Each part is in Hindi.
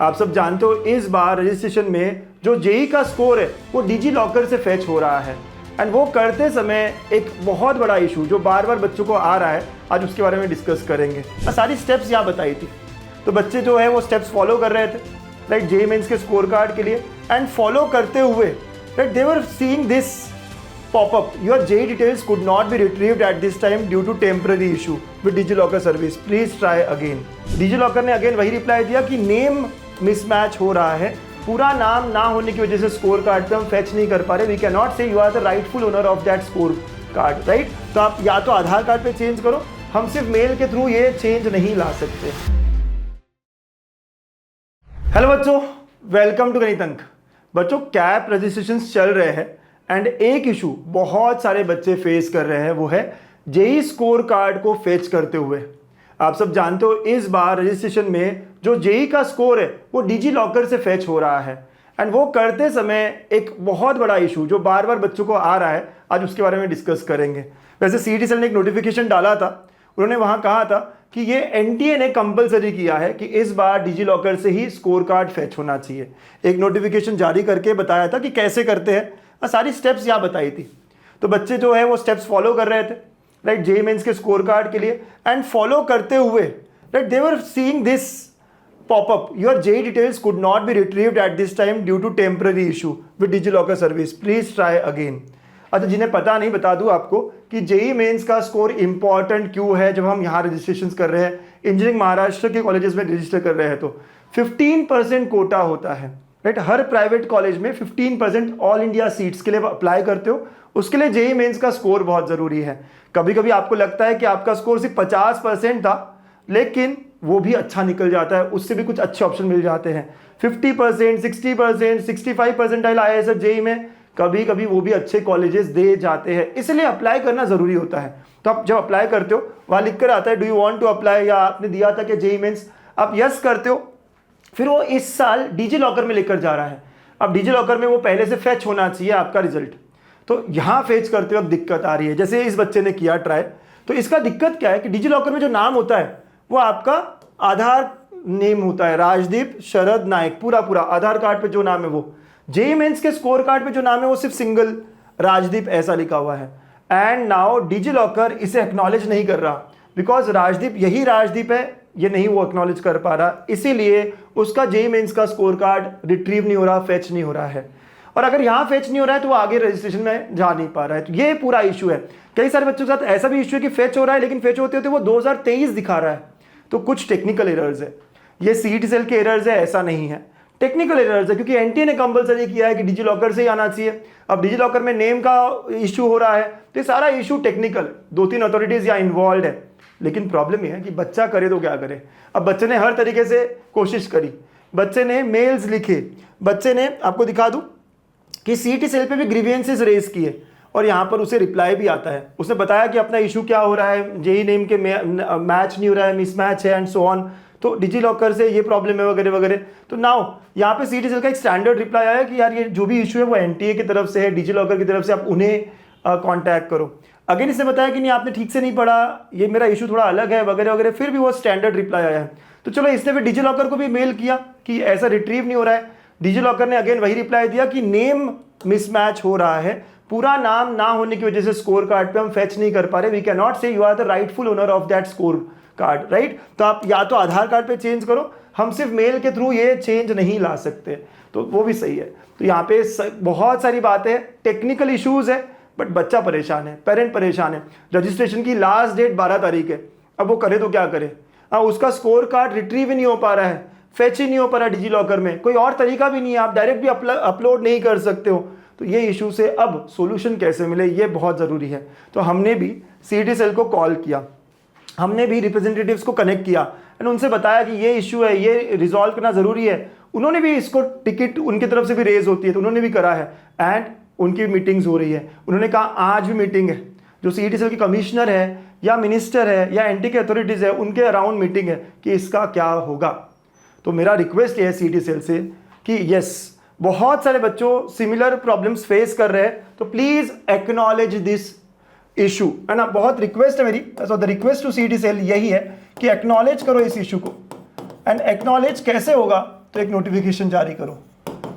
आप सब जानते हो इस बार रजिस्ट्रेशन में जो जेई का स्कोर है वो डिजी लॉकर से फेच हो रहा है एंड वो करते समय एक बहुत बड़ा इशू जो बार बार बच्चों को आ रहा है, आज उसके बारे में डिस्कस करेंगे। सारी स्टेप्स यहाँ बताई थी, तो बच्चे जो है वो स्टेप्स फॉलो कर रहे थे राइट जेई मेंस के स्कोर कार्ड के लिए, एंड फॉलो करते हुए right they were seeing this pop-up, your JEE details could not be retrieved at this time due to temporary issue with DigiLocker service. Please try again. DigiLocker ने अगेन वही रिप्लाई दिया कि नेम मिसमैच हो रहा है, पूरा नाम ना होने की वजह से स्कोर कार्ड पे हम फेच नहीं कर पा रहे। We can not say you are the rightful owner of that score card, right. तो आप या तो आधार कार्ड पे चेंज करो, हम सिर्फ मेल के थ्रू ये चेंज नहीं ला सकते। हेलो बच्चों, वेलकम टू गणित अंक। बच्चों कैप रजिस्ट्रेशन चल रहे हैं एंड एक इशू बहुत सारे बच्चे फेस कर रहे हैं, वो है जेई स्कोर कार्ड को फेच करते हुए। आप सब जानते हो इस बार रजिस्ट्रेशन में जो जेई का स्कोर है वो डिजी लॉकर से फेच हो रहा है एंड वो करते समय एक बहुत बड़ा इशू जो बार बार बच्चों को आ रहा है, आज उसके बारे में डिस्कस करेंगे। वैसे सीईटी सेल ने एक नोटिफिकेशन डाला था, उन्होंने वहां कहा था कि ये एनटीए ने कंपलसरी किया है कि इस बार डिजी लॉकर से ही स्कोर कार्ड फेच होना चाहिए। एक नोटिफिकेशन जारी करके बताया था कि कैसे करते हैं, सारी स्टेप्स यहाँ बताई थी। तो बच्चे जो है वो स्टेप्स फॉलो कर रहे थे राइट जेई मेंस के स्कोर कार्ड के लिए, एंड फॉलो करते हुए right they were seeing this popup, your JEE details could not be retrieved at this time due to temporary issue with DigiLocker service, please try again. अच्छा, जिन्हें पता नहीं बता दूं आपको कि जेई मेंस का स्कोर इंपॉर्टेंट क्यों है। जब हम यहाँ रजिस्ट्रेशन कर रहे हैं, इंजीनियरिंग महाराष्ट्र के कॉलेजेस में रजिस्टर कर रहे हैं, तो 15% कोटा होता है राइट। हर प्राइवेट कॉलेज में 15% ऑल इंडिया सीट्स के लिए अप्लाई करते हो, उसके लिए जेई मेंस का स्कोर बहुत ज़रूरी है। कभी कभी आपको लगता है कि आपका स्कोर सिर्फ 50% था, लेकिन वो भी अच्छा निकल जाता है, उससे भी कुछ अच्छे ऑप्शन मिल जाते हैं। 50%, 60%, 65% आया है सर जेई में, कभी कभी वो भी अच्छे कॉलेजेस दे जाते हैं, इसलिए अप्लाई करना ज़रूरी होता है। तो आप जब अप्लाई करते हो वहाँ लिख कर आता है do you want to apply, या आपने दिया था कि जेई मेंस, आप यस करते हो, फिर वो इस साल डिजी लॉकर में लेकर जा रहा है। अब डिजी लॉकर में वो पहले से फेच होना चाहिए आपका रिजल्ट, तो यहाँ फेच करते वक्त दिक्कत आ रही है। जैसे इस बच्चे ने किया ट्राई, तो इसका दिक्कत क्या है कि डिजी लॉकर में जो नाम होता है वो आपका आधार नेम होता है, राजदीप शरद नायक, पूरा आधार कार्ड पे जो नाम है वो। जेई मेंस के स्कोर कार्ड पे जो नाम है वो सिर्फ सिंगल राजदीप ऐसा लिखा हुआ है, एंड नाउ डिजी लॉकर इसे एक्नॉलेज नहीं कर रहा बिकॉज राजदीप यही राजदीप है, ये नहीं वो एक्नॉलेज कर पा रहा, इसीलिए उसका जेई मेंस का स्कोर कार्ड रिट्रीव नहीं हो रहा, फेच नहीं हो रहा है। और अगर यहाँ फेच नहीं हो रहा है तो वो आगे रजिस्ट्रेशन में जा नहीं पा रहा है। तो ये पूरा इशू है। कई सारे बच्चों के साथ ऐसा भी इशू है कि फेच हो रहा है, लेकिन फेच होते होते वो 2023 दिखा रहा है, तो कुछ टेक्निकल एरर्स है। ये सीईटी सेल के एरर्स है, ऐसा नहीं है, टेक्निकल एरर्स है, क्योंकि एनटीए ने कंपलसरी किया है कि डिजी लॉकर से ही आना चाहिए। अब डिजी लॉकर में नेम का इशू हो रहा है, तो ये सारा इशू टेक्निकल, 2-3 अथॉरिटीज यहाँ इन्वॉल्व है। लेकिन प्रॉब्लम यह है कि बच्चा करे तो क्या करे। अब बच्चे ने हर तरीके से कोशिश करी, बच्चे ने मेल्स लिखे, बच्चे ने, आपको दिखा दूं कि सीईटी सेल पे भी ग्रीवियंसेस रेज किए और यहाँ पर उसे रिप्लाई भी आता है। उसने बताया कि अपना इशू क्या हो रहा है, जेई नेम के मैच नहीं हो रहा है, मिसमैच है एंड सो ऑन, तो डिजी लॉकर से ये प्रॉब्लम है वगैरह वगैरह। तो नाउ यहाँ पे सीईटी सेल का एक स्टैंडर्ड रिप्लाई आया कि यार ये जो भी इशू है वो एनटीए की तरफ से है, डिजी लॉकर की तरफ से, आप उन्हें कॉन्टैक्ट करो। अगेन इसने बताया कि नहीं आपने ठीक से नहीं पढ़ा, ये मेरा इशू थोड़ा अलग है वगैरह वगैरह, फिर भी वो स्टैंडर्ड रिप्लाई आया है। तो चलो इसने फिर डिजी लॉकर को भी मेल किया कि ऐसा रिट्रीव नहीं हो रहा है। डिजी लॉकर ने अगेन वही रिप्लाई दिया कि नेम मिसमैच हो रहा है, पूरा नाम ना होने की वजह से स्कोर कार्ड पे हम फेच नहीं कर पा रहे। We can not say you are the rightful owner of that score card, right. तो आप या तो आधार कार्ड पे चेंज करो, हम सिर्फ मेल के थ्रू ये चेंज नहीं ला सकते, तो वो भी सही है। तो यहाँ पे बहुत सारी बातें, टेक्निकल इशूज है, बट बच्चा परेशान है, पेरेंट परेशान है। रजिस्ट्रेशन की लास्ट डेट 12 तारीख है, अब वो करे तो क्या करे। उसका स्कोर कार्ड रिट्रीव ही नहीं हो पा रहा है, फेच ही नहीं हो पा रहा है डिजी लॉकर में, कोई और तरीका भी नहीं है, आप डायरेक्ट भी अपलोड नहीं कर सकते हो। तो ये इशू से अब सोल्यूशन कैसे मिले, ये बहुत ज़रूरी है। तो हमने भी सीईटी सेल को कॉल किया, हमने भी रिप्रेजेंटेटिव्स को कनेक्ट किया एंड उन्से बताया कि ये इशू है, ये रिजॉल्व करना ज़रूरी है। उन्होंने भी इसको, टिकट उनकी तरफ से भी रेज होती है तो उन्होंने भी करा है एंड उनकी मीटिंग्स हो रही है। उन्होंने कहा आज भी मीटिंग है, जो सीईटी सेल की कमिश्नर है या मिनिस्टर है या एनटी के अथॉरिटीज़ है, उनके अराउंड मीटिंग है कि इसका क्या होगा। तो मेरा रिक्वेस्ट ये है सीईटी सेल से कि यस, बहुत सारे बच्चों सिमिलर प्रॉब्लम्स फेस कर रहे हैं, तो प्लीज़ एक्नॉलेज दिस इशू, है ना। बहुत रिक्वेस्ट है मेरी, so the request to CET cell यही है कि एक्नॉलेज करो इस इशू को। एंड एक्नॉलेज कैसे होगा, तो एक नोटिफिकेशन जारी करो।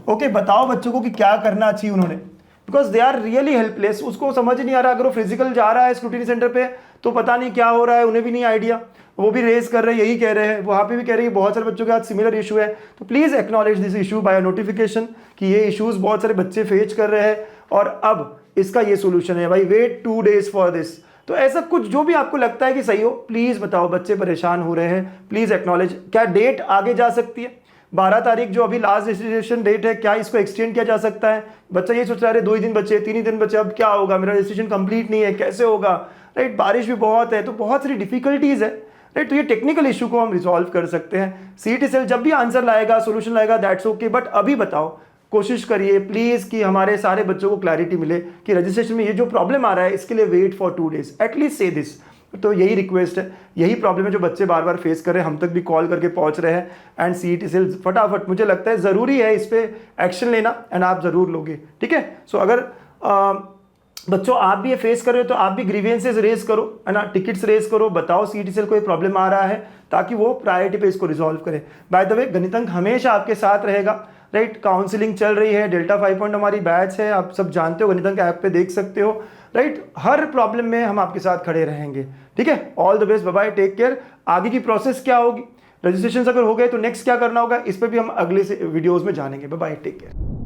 ओके, बताओ बच्चों को कि क्या करना चाहिए उन्होंने, because they are really helpless. उसको समझ नहीं आ रहा, अगर वो फिजिकल जा रहा है स्क्रूटिनी सेंटर पे तो पता नहीं क्या हो रहा है, उन्हें भी नहीं आइडिया। वो भी रेज कर रहे हैं, यही कह रहे हैं, वहाँ पे भी कह रहे हैं बहुत सारे बच्चों के साथ सिमिलर इशू है। तो please acknowledge this issue by notification कि ये इश्यूज बहुत सारे बच्चे फेस कर रहे हैं और अब इसका ये सोल्यूशन है भाई, वेट 2 days फॉर दिस। तो ऐसा कुछ जो भी आपको लगता है कि सही हो, प्लीज़ बताओ। बच्चे परेशान हो रहे हैं, प्लीज़ एक्नॉलेज। क्या डेट आगे जा सकती है? 12 तारीख जो अभी लास्ट रजिस्ट्रेशन डेट है, क्या इसको एक्सटेंड किया जा सकता है? बच्चा ये सोच रहा है 2 ही दिन बचे, 3 ही दिन बचे, अब क्या होगा, मेरा रजिस्ट्रेशन कंप्लीट नहीं है, कैसे होगा, राइट? बारिश भी बहुत है, तो बहुत सारी डिफिकल्टीज है, राइट? तो ये टेक्निकल इशू को हम रिजॉल्व कर सकते हैं। सीईटी सेल जब भी आंसर लाएगा, सोल्यूशन लाएगा, दैट्स ओके, बट अभी बताओ, कोशिश करिए प्लीज़ कि हमारे सारे बच्चों को क्लैरिटी मिले कि रजिस्ट्रेशन में ये जो प्रॉब्लम आ रहा है इसके लिए वेट फॉर 2 days, एटलीस्ट से दिस। तो यही रिक्वेस्ट है, यही प्रॉब्लम है जो बच्चे बार बार फेस कर रहे हैं, हम तक भी कॉल करके पहुंच रहे हैं। एंड सीईटी सेल फटाफट, मुझे लगता है ज़रूरी है इस पर एक्शन लेना, एंड आप ज़रूर लोगे, ठीक है? सो अगर बच्चों आप भी ये फेस कर रहे हो तो आप भी ग्रीवेंसेस रेज करो, है ना, टिकट्स रेज करो, बताओ सीईटी सेल को ये प्रॉब्लम आ रहा है ताकि वो प्रायोरिटी पे इसको रिजॉल्व करे। बाय द वे, गणितंक हमेशा आपके साथ रहेगा, राइट? काउंसलिंग चल रही है, डेल्टा 5 पॉइंट हमारी बैच है, आप सब जानते हो, गणितंक ऐप पे देख सकते हो, राइट? हर प्रॉब्लम में हम आपके साथ खड़े रहेंगे, ठीक है? All the best, bye bye, take care. आगे की प्रोसेस क्या होगी, रजिस्ट्रेशन अगर हो गए तो नेक्स्ट क्या करना होगा, इस पर भी हम अगले से वीडियोज़ में जानेंगे। Bye bye, take care.